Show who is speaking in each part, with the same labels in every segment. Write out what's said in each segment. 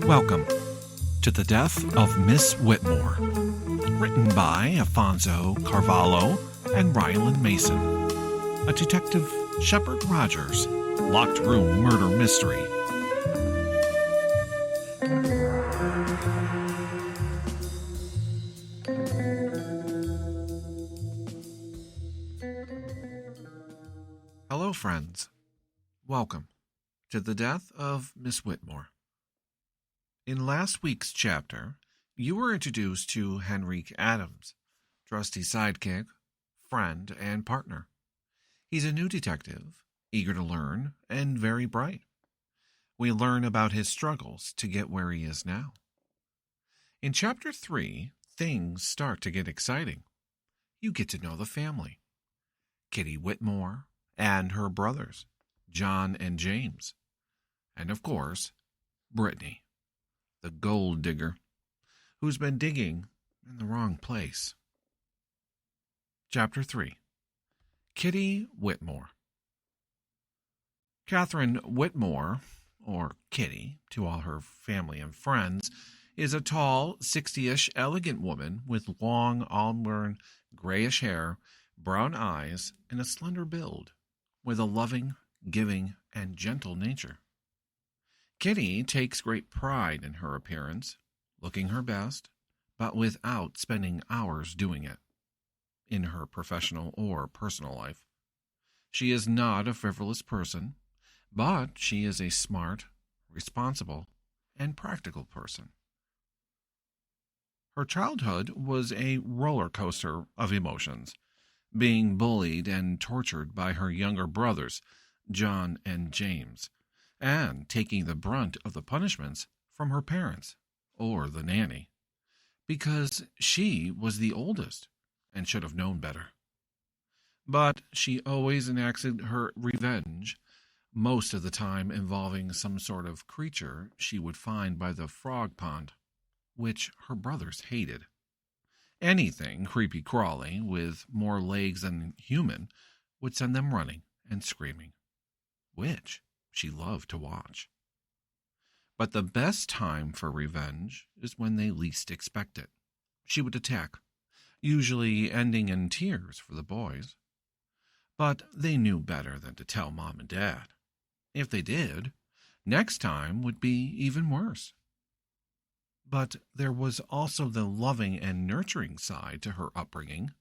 Speaker 1: Welcome to The Death of Miss Whitmore, written by Afonso Carvalho and Ryland Mason, a Detective Shepard Rogers locked room murder mystery. Hello, friends. Welcome to The Death of Miss Whitmore. In last week's chapter, you were introduced to Henrique Adams, trusty sidekick, friend, and partner. He's a new detective, eager to learn, and very bright. We learn about his struggles to get where he is now. In Chapter 3, things start to get exciting. You get to know the family. Kitty Whitmore and her brothers, John and James. And of course, Brittany, the Gilddigger, who's been digging in the wrong place. Chapter 3. Kitty Whitmore. Catherine Whitmore, or Kitty to all her family and friends, is a tall, 60-ish, elegant woman with long, auburn, grayish hair, brown eyes, and a slender build, with a loving, giving, and gentle nature. Kitty takes great pride in her appearance, looking her best, but without spending hours doing it, in her professional or personal life. She is not a frivolous person, but she is a smart, responsible, and practical person. Her childhood was a roller coaster of emotions, being bullied and tortured by her younger brothers, John and James, and taking the brunt of the punishments from her parents, or the nanny, because she was the oldest and should have known better. But she always enacted her revenge, most of the time involving some sort of creature she would find by the frog pond, which her brothers hated. Anything creepy-crawly with more legs than human would send them running and screaming, which she loved to watch. But the best time for revenge is when they least expect it. She would attack, usually ending in tears for the boys. But they knew better than to tell Mom and Dad. If they did, next time would be even worse. But there was also the loving and nurturing side to her upbringing.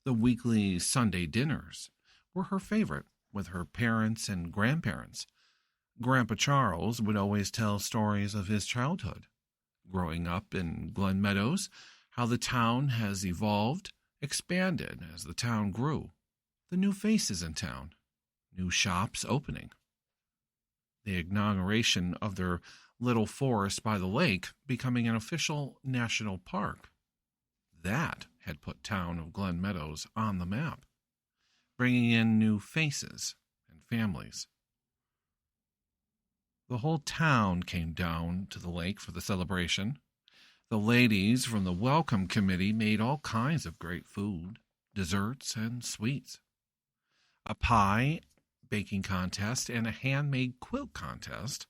Speaker 1: The weekly Sunday dinners were her favorite with her parents and grandparents. Grandpa Charles would always tell stories of his childhood, growing up in Glen Meadows, how the town has evolved, expanded as the town grew, the new faces in town, new shops opening, the inauguration of their little forest by the lake becoming an official national park. That had put town of Glen Meadows on the map, bringing in new faces and families. The whole town came down to the lake for the celebration. The ladies from the welcome committee made all kinds of great food, desserts, and sweets. A pie baking contest and a handmade quilt contest,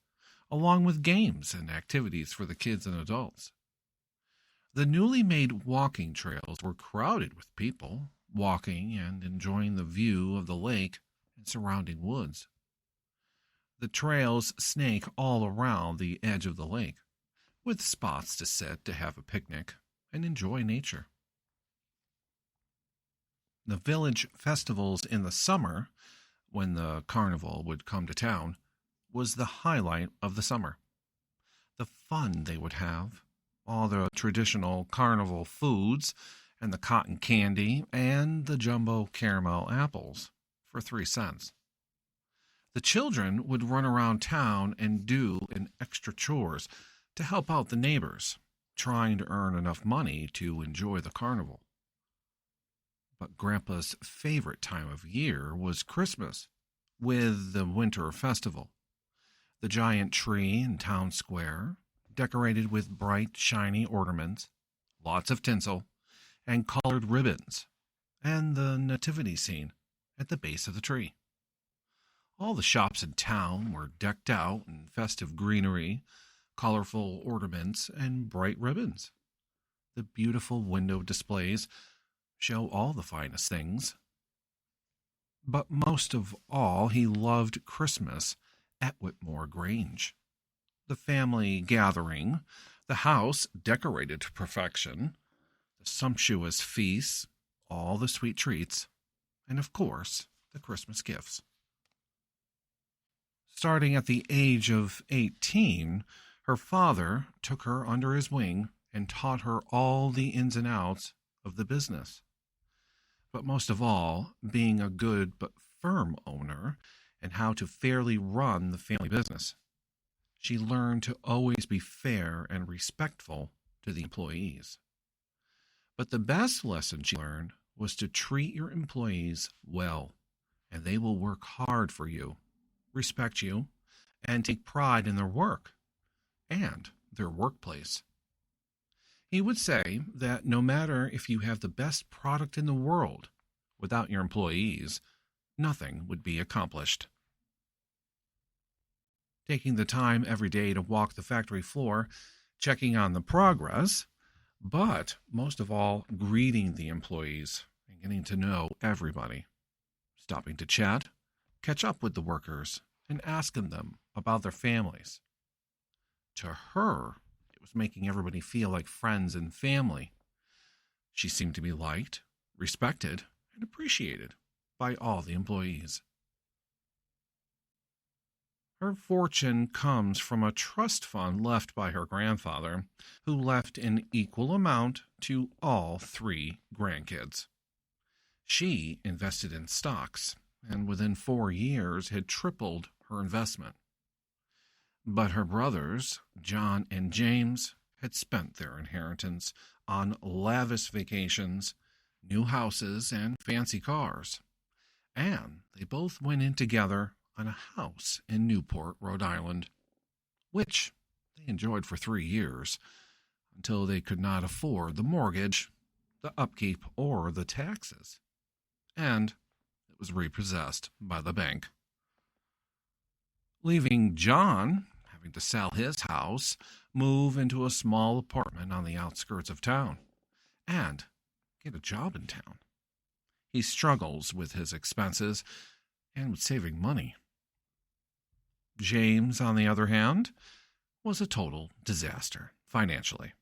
Speaker 1: along with games and activities for the kids and adults. The newly made walking trails were crowded with people, walking and enjoying the view of the lake and surrounding woods. The trails snake all around the edge of the lake, with spots to sit to have a picnic and enjoy nature. The village festivals in the summer, when the carnival would come to town, was the highlight of the summer. The fun they would have, all the traditional carnival foods, and the cotton candy, and the jumbo caramel apples for 3 cents. The children would run around town and do an extra chores to help out the neighbors, trying to earn enough money to enjoy the carnival. But Grandpa's favorite time of year was Christmas, with the winter festival. The giant tree in town square, decorated with bright, shiny ornaments, lots of tinsel, and colored ribbons, and the nativity scene at the base of the tree. All the shops in town were decked out in festive greenery, colorful ornaments, and bright ribbons. The beautiful window displays show all the finest things. But most of all, he loved Christmas at Whitmore Grange. The family gathering, the house decorated to perfection, the sumptuous feasts, all the sweet treats, and of course, the Christmas gifts. Starting at the age of 18, her father took her under his wing and taught her all the ins and outs of the business. But most of all, being a good but firm owner and how to fairly run the family business. She learned to always be fair and respectful to the employees. But the best lesson she learned was to treat your employees well, and they will work hard for you, respect you, and take pride in their work and their workplace. He would say that no matter if you have the best product in the world, without your employees, nothing would be accomplished. Taking the time every day to walk the factory floor, checking on the progress, but most of all, greeting the employees and getting to know everybody. Stopping to chat, catch up with the workers, and asking them about their families. To her, it was making everybody feel like friends and family. She seemed to be liked, respected, and appreciated by all the employees. Her fortune comes from a trust fund left by her grandfather, who left an equal amount to all 3 grandkids. She invested in stocks, and within 4 years had tripled her investment. But her brothers, John and James, had spent their inheritance on lavish vacations, new houses, and fancy cars. And they both went in together on a house in Newport, Rhode Island, which they enjoyed for 3 years, until they could not afford the mortgage, the upkeep, or the taxes. And it was repossessed by the bank. Leaving John having to sell his house, move into a small apartment on the outskirts of town, and get a job in town. He struggles with his expenses and with saving money. James, on the other hand, was a total disaster financially,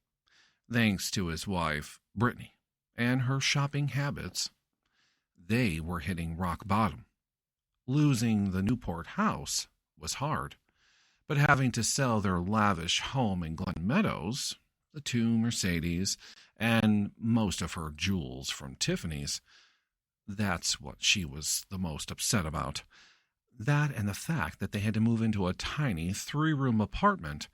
Speaker 1: thanks to his wife, Brittany, and her shopping habits. They were hitting rock bottom. Losing the Newport house was hard, but having to sell their lavish home in Glen Meadows, the 2 Mercedes, and most of her jewels from Tiffany's, that's what she was the most upset about. That and the fact that they had to move into a tiny 3-room apartment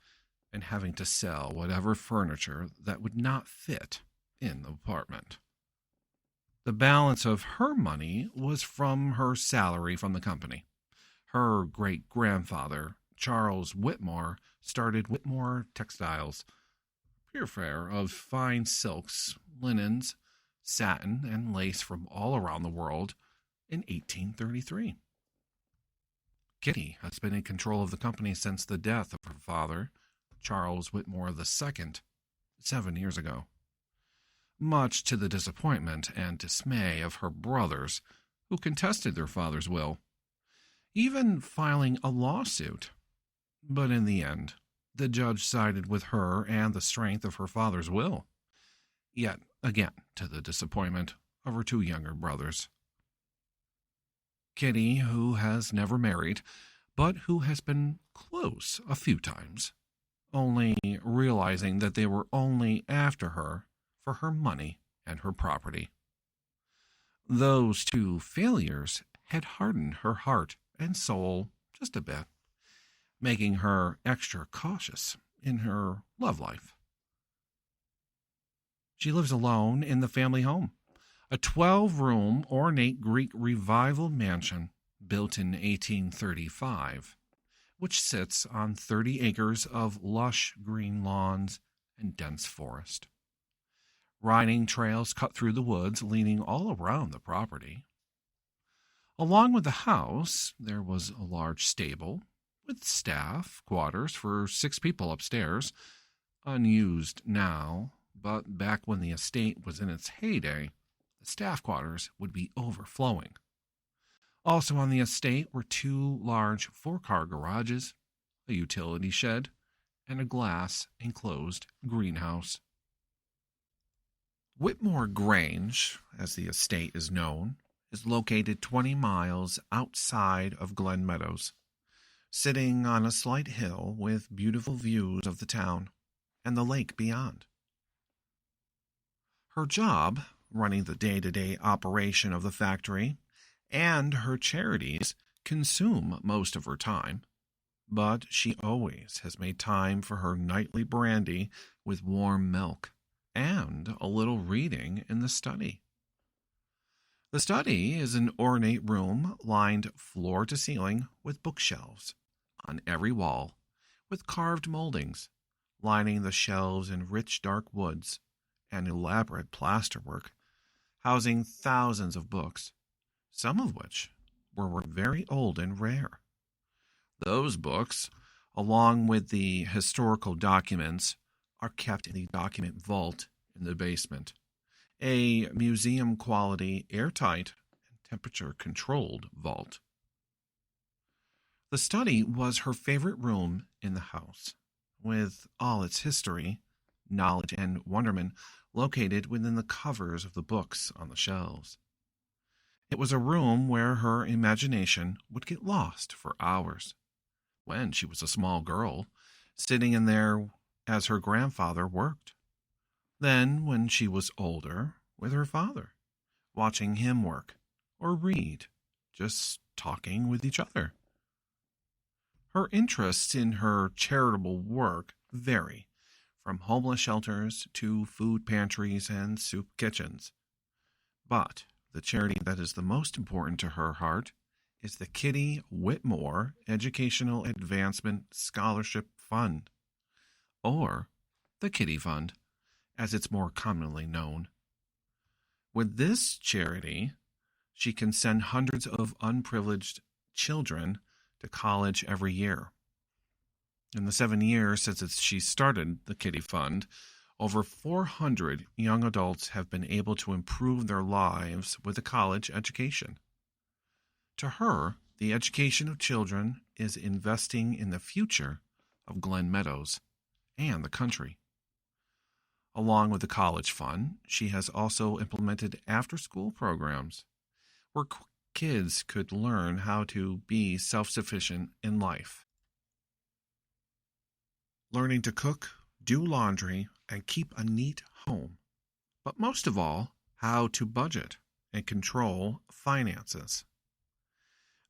Speaker 1: and having to sell whatever furniture that would not fit in the apartment. The balance of her money was from her salary from the company. Her great-grandfather, Charles Whitmore, started Whitmore Textiles, a purveyor of fine silks, linens, satin, and lace from all around the world in 1833. Kitty has been in control of the company since the death of her father, Charles Whitmore II, 7 years ago, much to the disappointment and dismay of her brothers, who contested their father's will, even filing a lawsuit. But in the end, the judge sided with her and the strength of her father's will, yet again to the disappointment of her 2 younger brothers. Kitty, who has never married, but who has been close a few times, only realizing that they were only after her for her money and her property. Those 2 failures had hardened her heart and soul just a bit, making her extra cautious in her love life. She lives alone in the family home, a 12-room ornate Greek Revival mansion built in 1835, which sits on 30 acres of lush green lawns and dense forest. Riding trails cut through the woods leading all around the property. Along with the house, there was a large stable, with staff quarters for 6 people upstairs, unused now, but back when the estate was in its heyday, the staff quarters would be overflowing. Also on the estate were 2 large 4-car garages, a utility shed, and a glass enclosed greenhouse. Whitmore Grange, as the estate is known, is located 20 miles outside of Glen Meadows, sitting on a slight hill with beautiful views of the town and the lake beyond. Her job, running the day-to-day operation of the factory, and her charities consume most of her time, but she always has made time for her nightly brandy with warm milk and a little reading in the study. The study is an ornate room lined floor to ceiling with bookshelves on every wall, with carved moldings lining the shelves in rich dark woods and elaborate plasterwork, housing thousands of books, some of which were very old and rare. Those books, along with the historical documents, are kept in the document vault in the basement, a museum-quality, airtight, and temperature-controlled vault. The study was her favorite room in the house, with all its history, knowledge, and wonderment located within the covers of the books on the shelves. It was a room where her imagination would get lost for hours, when she was a small girl, sitting in there as her grandfather worked. Then, when she was older, with her father, watching him work or read, just talking with each other. Her interests in her charitable work vary, from homeless shelters to food pantries and soup kitchens. But the charity that is the most important to her heart is the Kitty Whitmore Educational Advancement Scholarship Fund, or the Kitty Fund, as it's more commonly known. With this charity, she can send hundreds of unprivileged children to college every year. In the 7 years since she started the Kitty Fund, over 400 young adults have been able to improve their lives with a college education. To her, the education of children is investing in the future of Glen Meadows and the country. Along with the college fund, she has also implemented after-school programs where kids could learn how to be self-sufficient in life. Learning to cook, do laundry, and keep a neat home. But most of all, how to budget and control finances.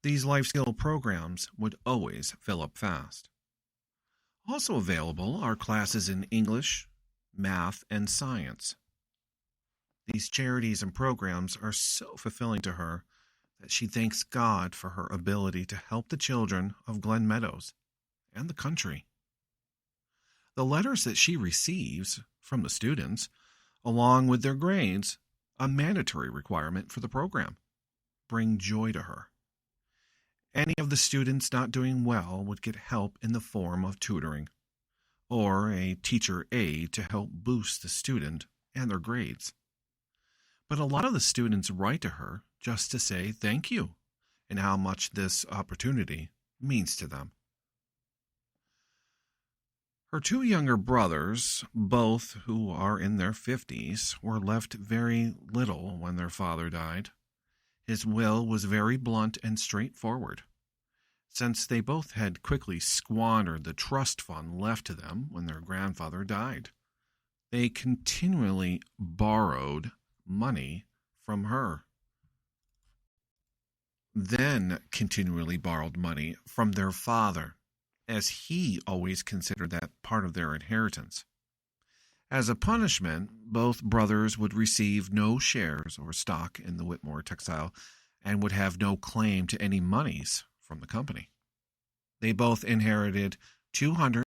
Speaker 1: These life skill programs would always fill up fast. Also available are classes in English, math, and science. These charities and programs are so fulfilling to her that she thanks God for her ability to help the children of Glen Meadows and the country. The letters that she receives from the students, along with their grades, a mandatory requirement for the program, bring joy to her. Any of the students not doing well would get help in the form of tutoring, or a teacher aide to help boost the student and their grades. But a lot of the students write to her just to say thank you and how much this opportunity means to them. Her 2 younger brothers, both who are in their 50s, were left very little when their father died. His will was very blunt and straightforward. Since they both had quickly squandered the trust fund left to them when their grandfather died, they continually borrowed money from her. Then continually borrowed money from their father, as he always considered that part of their inheritance. As a punishment, both brothers would receive no shares or stock in the Whitmore Textile and would have no claim to any monies from the company. They both inherited $200